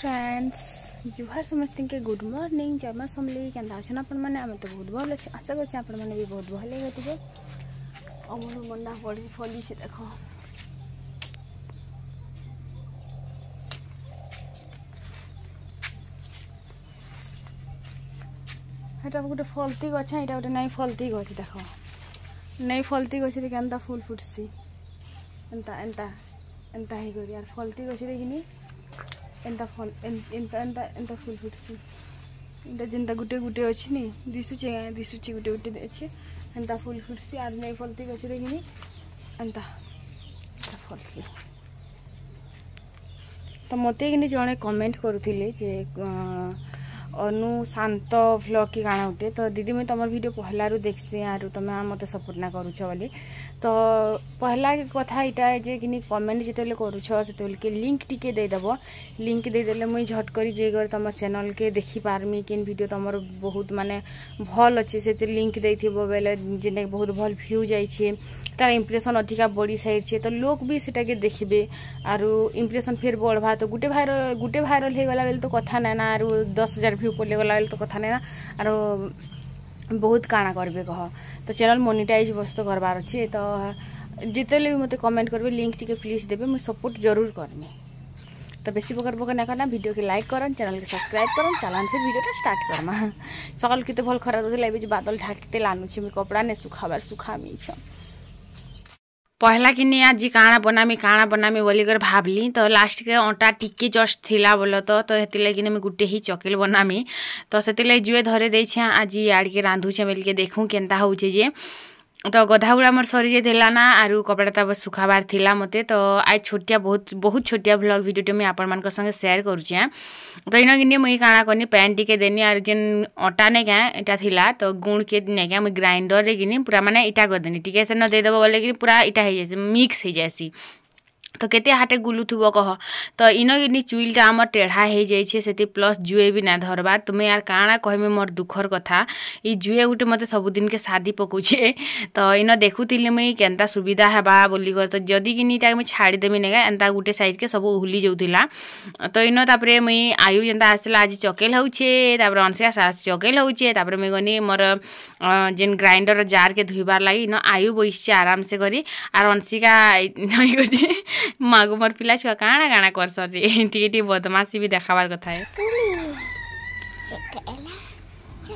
Friends जुहार समस्त के good morning जमा समली केंदा अच्छे आपण मैंने आम तो बहुत भल अच्छे आशा करछे आपण मैंने भी बहुत भल है अमर मंडा पड़ी फली से देख हेटा गोटे फलती गछ एटा गोटे नहीं फलती गछ देख नहीं फलती गछ रे केंदा फूल फुटसी एंता एंता एंता ही करी यार फलती गछ रे किनी एंता फल एंता एंता एंता फूल फुटसी एंता जेंता गुटे गुटे अछि नी दिसुची गुटे गुटे अछि एंता फूल फुटसी आर नहीं फलती गछ रे किनी एंता एंता फलसी तो मते किनी जणे कमेंट करूथिले जे अनु शांत व्लॉग की गाना उठे तो दीदी मुझे तुम वीडियो पहला देखसी आर तुम मत सपोर्ट ना करुच बोली तो पहला कथा यहाँ जे कि कमेंट जिते करुच से लिंक टिके देदेव लिंक देदेले मुझे झट कर जे तुम चैनल के देखी पारमी कि वीडियो तुम बहुत माने भल अच्छे से लिंक देथिबो बेले जेने बहुत भल व्यू जाइए तार इम्प्रेशन अधिका बढ़ी सारी तो लोग भी सेटा के देखिबे आरु इम्प्रेशन फिर बढ़वा तो गुटे भाइराल हो गला बेले तो कथा ना ना आरु 10,000 व्यू पड़े गला बेले तो कथा ना ना आरु बहुत काना करबे कह तो चैनल मोनेटाइज बस तो करबार अच्छे तो जितेले भी मते कमेंट करबे लिंक टिके प्लीज देबे मुझे सपोर्ट जरूर करमी तो बेसी बकर बकर ना करना वीडियो के लाइक करन चैनल के सब्सक्राइब करन चलान फिर वीडियो स्टार्ट करमा सकाल किते भल खरा होते बादल ढाकते लानुछि मी कपड़ा ने सुखाबार सुखामी छ पहला कि नहीं आज काଣା बनामी बोली कर भावली तो लास्ट के अंटा टिके जस्ट थिला बोलो तो हेतिले मैं गुटे ही चकेल बनामी तो से जुए धरे दे आज याड़ के रांधुचे बोल के देखूँ केनता होचे जे तो गधा गुड़ा मोर सरी जाइला ना आरु कपड़ा तो बस सुखाबार थिला मते तो आज छोटिया बहुत छोटिया व्लॉग वीडियो में आपण मान संगे शेयर करुचे तो इन कि मुई काଣା करनी पैन टिके देनी आर जेन अटा ने क्या इटा थिला तो गुण के ने क्या मुई ग्राइंडर रे किनी पूरा माने इटा कर देनी टिके से न दे देबो बोले कि पूरा इटा हो जासी मिक्स हो जासी तो केते हाटे गुलुथुबो कह तो इन कि चुईलटा आम टेढ़ा हो जाइए से प्लस जुए भी ना धरबार तुम्हें यार काଣା कहमे मोर दुखर कथा ई जुए गुटे मते सबुदिन के शादी पकुछे तो इन देखुली मुई केनता सुविधा हेबा बोली कर तो जदि कि इटा मुझे छाड़देमी नेगा एंता गुटे साइड के सब हुली जाऊला तो इन तापर मुई आयु जेनता आसला आज चकेल होउछे तापर अनसिया सास चकेल होउछे तापर मुई गनी मोर जेन ग्राइंडर जार के धुइबार लागि इन आयु बइछे आराम से करी आर अनसिका नहीं गजे मागो मोर पिला छुआ काଣା काଣା करसन रे टी बदमाशी भी देखाबार कथा है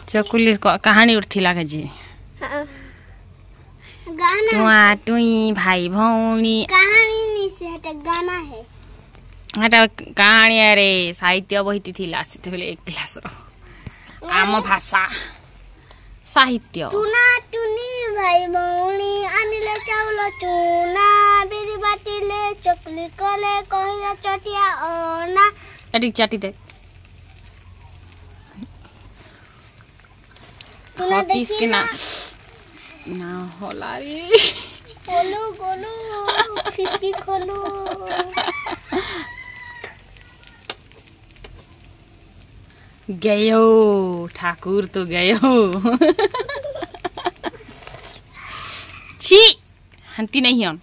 चकुली कहानी उठथिला के जी गाना टुआ टुई भाई भौणी कहानी नहीं से हटा गाना है हटा कहानी अरे साहित्य बहिती थिला से बेले एक क्लास रो आम भाषा साहित्य टुना टुनी भाई भौणी आनिले चाउल चूना बेरी बाटिले चकली कले कहिला चटिया ओना एडी चाटी दे टुना हॉटिस के देखी ना होला रे गोलू गोलू खिड़की खोलू गयो ठाकुर तो गयो छी हंती नहीं हन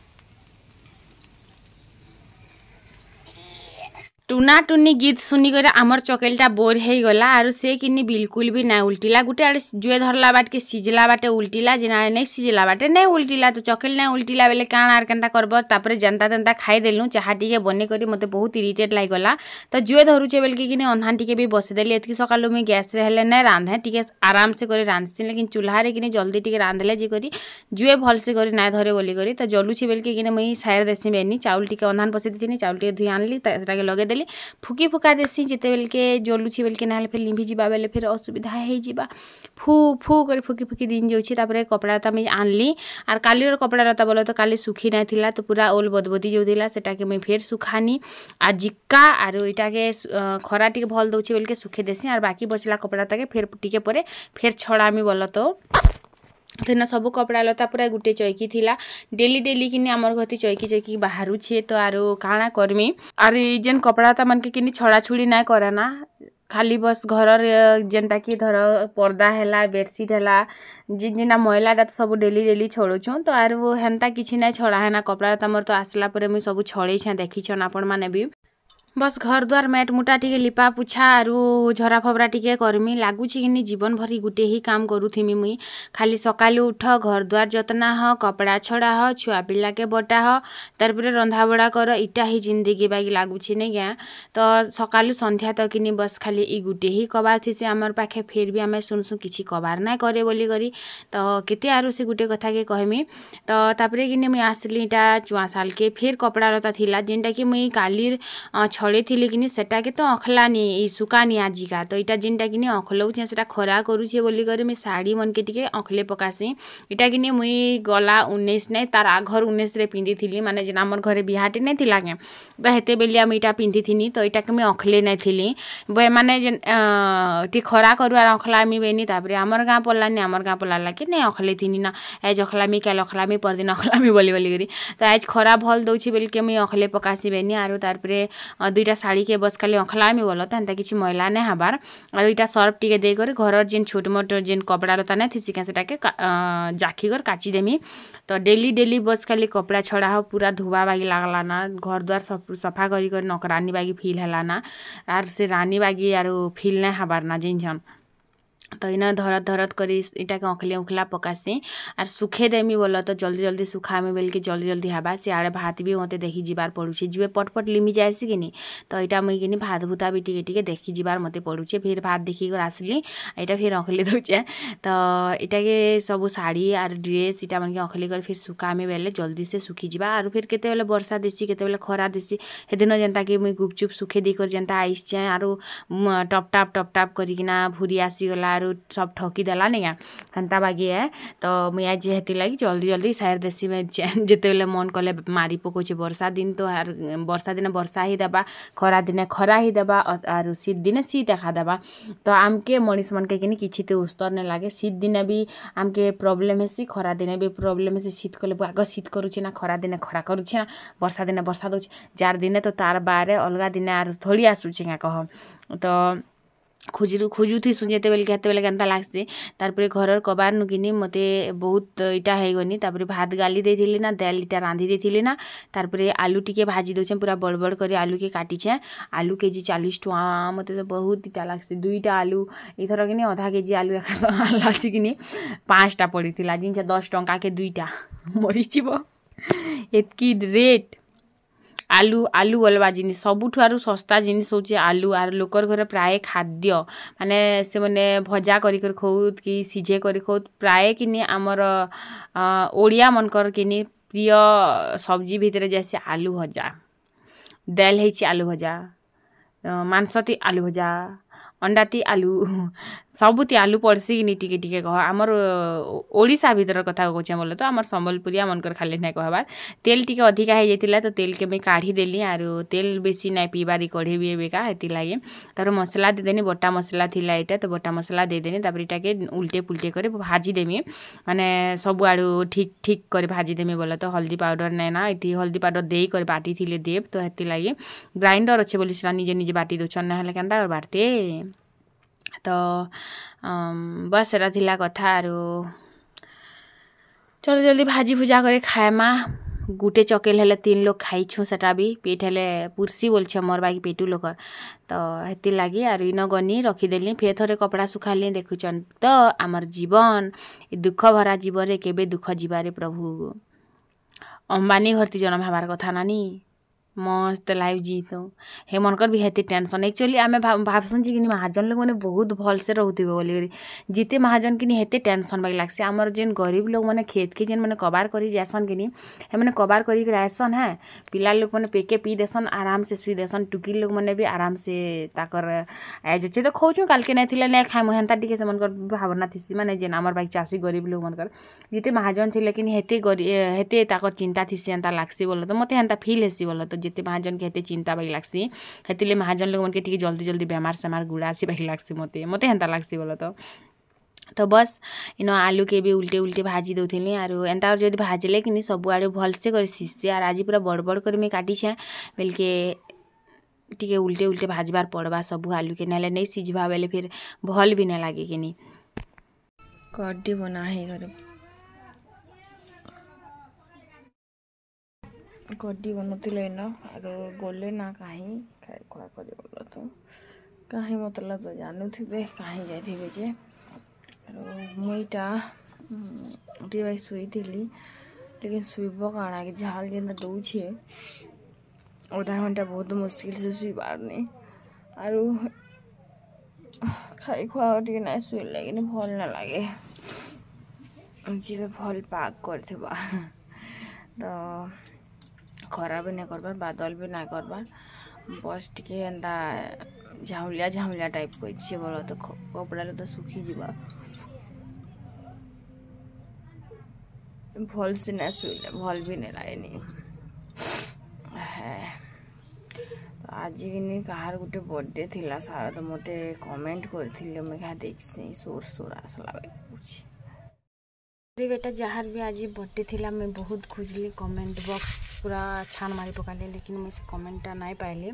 टुना टुनी गीत सुनिकर आमर चकेलटा बोर हो गला आर से किनी बिल्कुल भी ना उल्टिला गुटे आड़े जुए धरला बाट के सिझला बाटे उल्टिला जेना नहीं सिझला बाटे नहीं उल्टिला तो चकेल नहीं उल्टिला बेले काଣା आर केनता करबो तापरे जनता तेनता खाई देलु चाहा टिके बने करी मते बहुत इरिटेट लाग गला तो जुए धरुचे बेल के किनी अन्हान टिके भी बसे देली एतकी सकालु में गैस रे हेले नै रांधे टिके आराम से करी रांधसी लेकिन चूल्हा रे किनी जल्दी टिके रांधले जे करी जुए भल से करी ना धरे बोली करी तो जलुची बेल के किनी मई सायर देसी बेनी चाउल टिके अन्हान बसे देथिनी चाउल टिके धुई आनली ताटा के लगे देली फुकी फुका देसी जिते बेल के जलुची बेल के ना फिर लिंभि जीवा बेले फिर असुविधा हो जीवा फू फू कर फुकी फुकी दिन जाऊँगी तापर कपड़ा लता मुझे आनली आर कालीर कपड़ा लता बोले तो काली सुखी ना थिला तो पूरा ओल बदबदी जाऊला सेटा के मुझे फिर सुखानी आ जिक्का आर इटा के खरा टिके भल दउछि बेल के सुखे देसी आर बाकी बचला कपड़ा ताके फिर टिके परे फिर छड़ामी बोल तो तेना सब कपड़ा लता पूरा गुटे चौकी थिला डेली डेली किनी आमर गति चौकी चौकी बाहरु छे तो आरो काଣା करमी आर जेन कपड़ा ता मन के किनी छड़ा छुड़ी ना करना खाली बस घर जेनता कि धर पर्दा है बेडसीट है जिना मैलाटा तो सब डेली डेली छड़ुछूँ तो आर वो हेन्ता किसी ना छड़ा है ना कपड़ा तो मोर तो आसला मुझे सब छड़े देखी आपण मैंने भी बस घर द्वार मैट मुटा टिके लिपा पुछा आरु झरा फबरा टिके करमी लागुची कि जीवन भरी गुटे ही काम करूथिमी मुई खाली सकालू उठ घर द्वार जतना ह कपड़ा छड़ा ह छुआ पिला के बटा ह तार पर रंधा बड़ा कर इटा ही जिंदगी बागी लागुची नहीं क्या तो सकालू संध्या तक कि बस खाली ई गुटे ही कबार थी से आमर पाखे फिर भी आम शुणसु किसी कबार ना करे बोली करी तो केते आरु से गुटे कथा के कहमी तो तापरे कि मुई आसली इटा 4 साल के फिर कपड़ा लता थिला जेनटा कि मुई कालीर छड़े थी कि सेटा के तो अखलानी ई सुकानी आजिका तो इटा जिनटा कि अखलौचे सेटा खरा करूछे बोली करी मुई साड़ी मन के टिके अखले पकासी इटा कि मुई गला 19 नहीं तार आघर 19 रे पिंधि थिली माने जेना हमर घरे बिहाटे नहीं थिला के तो हेते बेलिया मुई इटा पिंधि थिनी तो इटा के मुई अखले नहीं थिली माने जेन टी खरा करुआर अखलामी बेनी तापरे हमर गाँ पल्लानी हमर गाँ पल्ला के नहीं अखले थिनी ना एज अखलामी कैल अखलामी परदिन अखलामी बोली बोली करी तो आज खरा भल दउछि बेल के मुई अखले पकासी बेनी आरो तारपरे दुईटा साड़ी के बस खाली अखलामी बोल तो एंता किसी मैला नहीं हबार और इटा सर्फ टिके देकर घर जेन छोट मोट जेन कपड़ा लता नहीं थी क्या सेटा के जाखिकर काची देमी तो डेली डेली बस खाली कपड़ा छड़ा हो पूरा धुआ बागी लागला ना घर द्वार सफा कर नौकरानी बागी फील है ना आर से रानी बागी आर फील नहीं हबार ना जिन तो इना धरत धरत करी इटा के अखले उखला पकासी आर सुखे देमी बोल तो जल्दी जल्दी सुखामी बेल के जल्दी जल्दी हवा सियाड़े भात भी मते देखी जीवार पड़ुछे जीवे पटपट लिमी जाएसी कि नहीं तो इटा मुई कि भात भूता भी टिके टिके देखी जीवार मते पड़ुछे फिर भात देखी कर आसली इटा फिर अखले दउचे तो इटा के सब साड़ी आर ड्रेस इटा मन के अखले कर फिर सुखामी बेले जल्दी से सुखी जीवा आर फिर केते बेले वर्षा देसी केते बेले खरा देसी हे दिन जेनता कि मुई गुपचुप सुखे दी कर जेनता आइसचे आरो टप टाप करिकिना भूरी आसीगला सब ठकी देला नहीं हेन्ता बागी है तो मुई आज हेती लगी जल्दी जल्दी सार देसी में जिते बेले मन कले मारी पकोचे वर्षा दिन तो वर्षा दिन वर्षा ही देबा खरा दिन खरा ही देबा और शीत दिन शीत एखा देबा तो आमके मनीष मन के किसी तो उस्तर नहीं लगे शीत दिन भी आमके प्रॉब्लम है खरा दिन भी प्रॉब्लम है शीत कले आग शीत करुचे ना खरा दिन खरा करुचे ना वर्षा दिन वर्षा दौचे जार दिन तो तार बारे अलग दिन आर थोड़ी आसुचे क्या कह तो खोजुथी सुजेते बेल के बेले केनता लागसी तारपरे घरर कबार नुकिनी मते बहुत इटा है गनी तारपरे भात गाली देथिली ना दाल इटा रांधी देथिली ना तारपरे आलू टिके भाजी दोछे पूरा बड़ बड़ करे आलू के काटिछे आलू केजी 40 टका मते तो बहुत इटा लागसी दुईटा आलू इथर किनी आधा केजी आलू एका संग लाछि किनी 5टा पड़िथिला जिनसे 10 टका के दुईटा मरिचिबो एतकी रेट आलू आलू बोलवा जिनिस सबुठु सस्ता जिनिस होचे आलू आर लोकर घर प्राय खाद्य माने से माने भजा करी कर खौत कि सिझे करी खौत प्राय किनी आमर ओडिया मनकर किनी प्रिय सब्जी भितर जैसे आलू भजा दाल है आलू भजा मांसती आलू भजा अंडाती आलू सबुती आलू पड़सी कि टिके टिके कह आमर ओडिशा भीतर कथा कहे बोले तो आमर संबलपुरिया मनकर खाली नहीं कहबार तेल टिके अधिका हो जाता तो तेल के मैं काढ़ी देली आर तेल बेसी नहीं पीबारी कढ़े भी बेका हेती लगे तार मसला देदेनी बटा मसला थिला इटा तो बटा मसला देदेनी तापर इटा के उल्टे पुल्टे कर भाजी देमी माने सब आड़ू ठीक ठीक कर भाजी देमी बोले तो हल्दी पाउडर नहीं ना ये हल्दी पाउडर दे कर बाटी थिले देव तो हेती लगे ग्राइंडर अच्छे बोली सीना निजे निजे बाटी दौन ना केनता बाटते तो बस एरा थिला कथा आरो जल्दी जल्दी भाजी भुजा करे खाएमा गुटे चकेल हेले 3 लोग खाइछु सेटा भी पेट हेले पुरसी बोलछे मोर बाकी पेटू लोकर तो हेती लगी आर इन गनी रखीदेली फेर थोड़े कपड़ा सुखाली देखुचन तो आमर जीवन दुख भरा जीवन रे केबे दुख जीवारे प्रभु अंबानी घरती जन्म हबार कथा नानी मस्त लाइफ जीत हे मनकर भी हेती टेंशन एक्चुअली आम भावसुन कि महाजन लोग मैंने बहुत भल से रोथे बोली जिते महाजन कि हेते टेंशन बाकी लागसे आमर जेन गरीब लोग मैंने खेत के जेन मैंने कबार कर जासन कि मैंने कबार कर आसन है पिला लोग मैंने पेके पी देसन आराम से सुई देसन टुकी लोग मैंने भी आराम से ताकर एज अच्छे तो खोचु काल के नहीं नहीं खाए हेन्ता टिके से मनकर भावना थी माने जेन आमर बाकी चाषी गरीब लोग मनकर जिते महाजन थे लेकिन हेते ताकर चिंता थी एंता लागसी बोलो तो मत हेन्ता फिल हेसी बोलो तो जिते महाजन के हेते चिंता बाकी लागसी हेतिले महाजन लोग मन के टिके जल्दी जल्दी बेमार सेमार गुड़ासी बाकी लागसी मते हेन्ता लागसी बोलो तो बस इन आलू के भी उल्टे उल्टे भाजी दौली आर एंता जब भाजले कि सब आड़े भलसे कर सीसे आर आज पूरा बड़ बड़ कर काटिछे बेलके टिके उल्टे उल्टे भाजबार पड़वा सब आलू के नाले नहीं सीझवा बेले फिर भल भी नहीं लगे कि कड्डी बना है घर कड्डी बनौले न आरो गले ना कहीं खाए खुआ कर बोल तो कहीं मतलब तो जानू थे कहीं जाइए जे मुईटा भाई शुई थी लेकिन शुब काଣା कि झाल जेना दौछे आधा घंटा बहुत मुश्किल से शुई पारनी आरो खाई खुआ टे ना शुई लगे भल ना लगे जी भल पाक कर तो खरा भी नहीं करबार बादल भी नहीं करबार बस टिके एंता झाउलिया झाउलिया टाइप कर बोल तो कपड़ा तो सुखी जीवा भल से ना शुले भल भी नहीं लगे नहीं तो आज कि कहार गोटे बर्थडे थिला शायद मत कमेंट करथिले मैं क्या देखसी सोर सोर आसला बेटा जहाँ भी आज बर्थडे थिला मैं बहुत खोजली कमेंट बॉक्स पूरा छान मारी पकाली लेकिन मैं से कमेंटा नहीं पाइली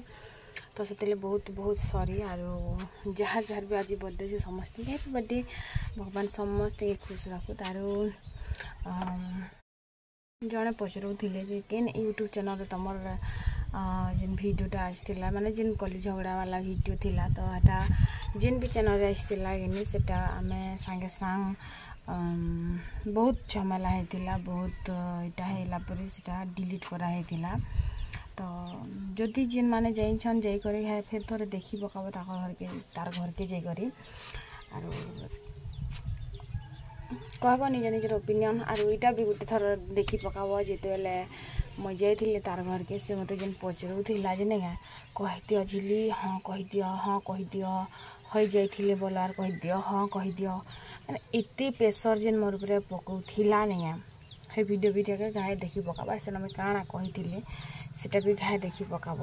तो से बहुत बहुत सॉरी आरो जहाँ जहाँ भी आज बर्थडे से समस्त हैप्पी बर्थडे भगवान समस्त खुश रखु तारो जड़े पचराउले केन यूट्यूब चैनल तुमर जेन भिडियोटा आसला माने जेन कली झगड़ा वाला भिडियो थिला तो एटा जेन भी चैनल आसला कि सेटा आमे सांगे सांग बहुत झमेला होता बहुत इटा हैला पर सेटा डिलीट करा होता तो जदि जेन माने जाइछन जाई करे है फिर थोड़े देखी पकाबो तार घर के जाई करी आरो कहब निज निजर ओपिनियन आरो इटा भी गोटे थर देखी पकाब जिते बेले मैं जाइए तार घर के से मत जेन पचराउला जे ना कहदियो झिली हाँ कहदियो हई जाइए बोल आर कहदियो हाँ कहदियो मैंने एते प्रेसर जेन मोर ऊपर पकाउला नहीं हे वीडियो के गाए देखी पकाबा से मैं काଣା कही सेटा भी गाए देखी पकाब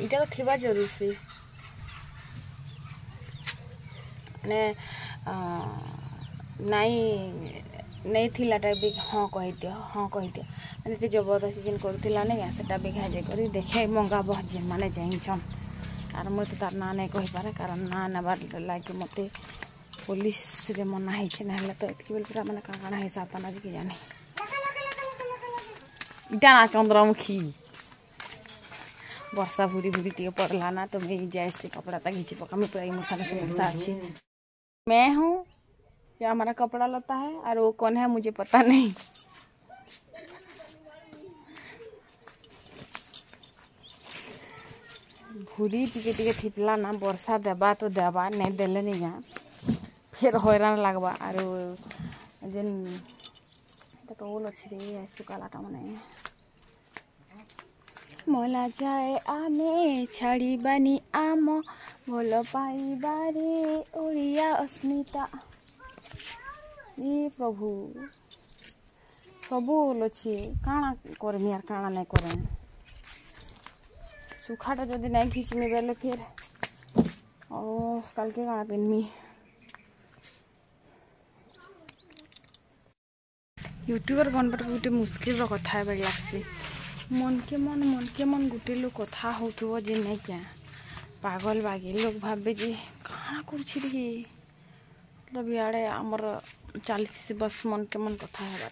इटा तो थिबा जरूर से माने नहीं थिला टाइप भी हाँ कहदियो मैंने जबरदस्ती जेन करूला नहीं सेटा भी घाई कर देखे मंगाब जेन मैंने जाइछन आर मत तार ना नहीं कही पारे कारण ना नबार लगे मत पुलिस रे मना है ना तो एतकी बेल पूरा मैंने काଣା हिसाब पाना कि जाने इटा ना चंद्रमुखी वर्षा भूरी भूरी टे पड़ला ना तो मैं जाए से कपड़ा तक घींची पका मैं पूरा इमोशन से मेरे साथ अच्छी मैं हूँ या हमारा कपड़ा लता है और वो कौन है मुझे पता नहीं भूरी टिके टिके थिपला ना वर्षा देबा तो देबा नहीं देले नहीं फिर हैरान लगवा और जेन तो ओल अच्छी रे सुकालाटा माने मला जाए आमे छाड़ी बानी आम भल पाई बारे ओडिया अस्मिता ये प्रभु सबू ओल अच्छी काଣା करमी यार काଣା नहीं करें सुखाटा जदि नहीं खींचमी बेले फिर ओ कल के काଣା पिनमी यूट्यूबर बनबाट गोटे मुस्किल कथा है लगसी मन के मन गोटे लोग कथा हो जे नहीं क्या पागल बागे लोग भावे जे काଣା करुछि रे मतलब याडे आमर चली बस मन के मन कथा है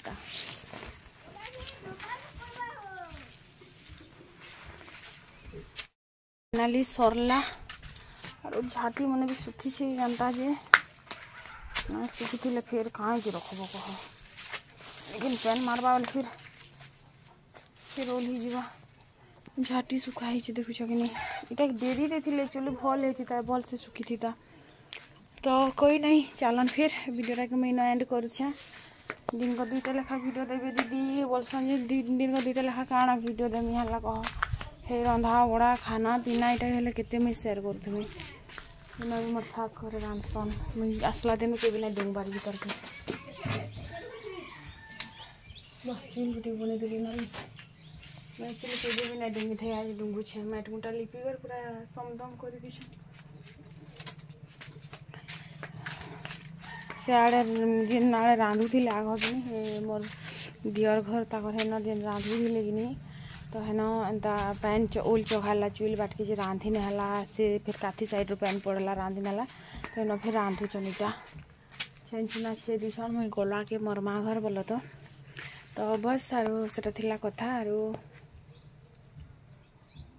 नाली सरला और झाटी मन भी सुखी जानता जे ना सुखी थे फिर कहाँ के रखब कह लेकिन पेन मारवा फिर ओल्ही जीवा झाटी सुखाई देखुच कि नहीं इटा डेरी रे थिले एक्चुअली भल होता भल से सुखी था तो कोई नहीं चलन फिर वीडियोटा के मैं एंड करुछे दिन को 2टा लेखा वीडियो देवे दीदी बोलसन जे दिन को 2टा लेखा काଣା वीडियो देमी हला कह हे रंधा बड़ा खाना पीना इटा हेले केते मैं शेयर करथुमी मैं मोर सास करे रांधसन मैं आसला दिन के बिना डेंग बारी भीतर के बस चुल गुटी बने देली ना मैं चुल के बिना डेंग थे आज डुंगु छे मैट मुटा लिपीवर पूरा समदम कर दिछ से आड़े जेन नाले रांधु थी आग दिन मोर दियर घर ताकर है ना जेन रांधु थी लेकिन तो है ना एंता पैन ओल चघाला चुल बाटकी जे रांधी नेला से फिर काथी साइड रो पैन पड़ला रांधी नेला तो ना फिर रांधु चनिटा छेंचुना से दिसन मुई गला के मोर माँ घर बोल तो बस आरो सेटा थिला कथा आरो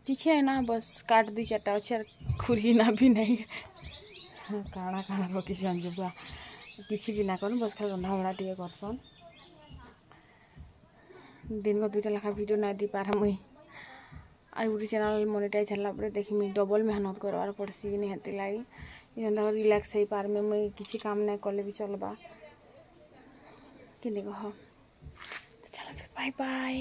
किसी है ना बस काट दी चार्टा अच्छे खुरी ना भी नहीं काଣା काଣା रखी संजुबा किसी भी ना कर बस खाली रंधा बड़ा टे करसन दिन को 2टा लेखा वीडियो ना दी पार मुई आई गोटे चैनल मोनेटाइज हला देखी डबल मेहनत करवार पड़सी नहीं हेती लगी जेनता रिलैक्स हो पार में मुई किसी काम नहीं कले भी चलबा कि कह चलो बाय बाय।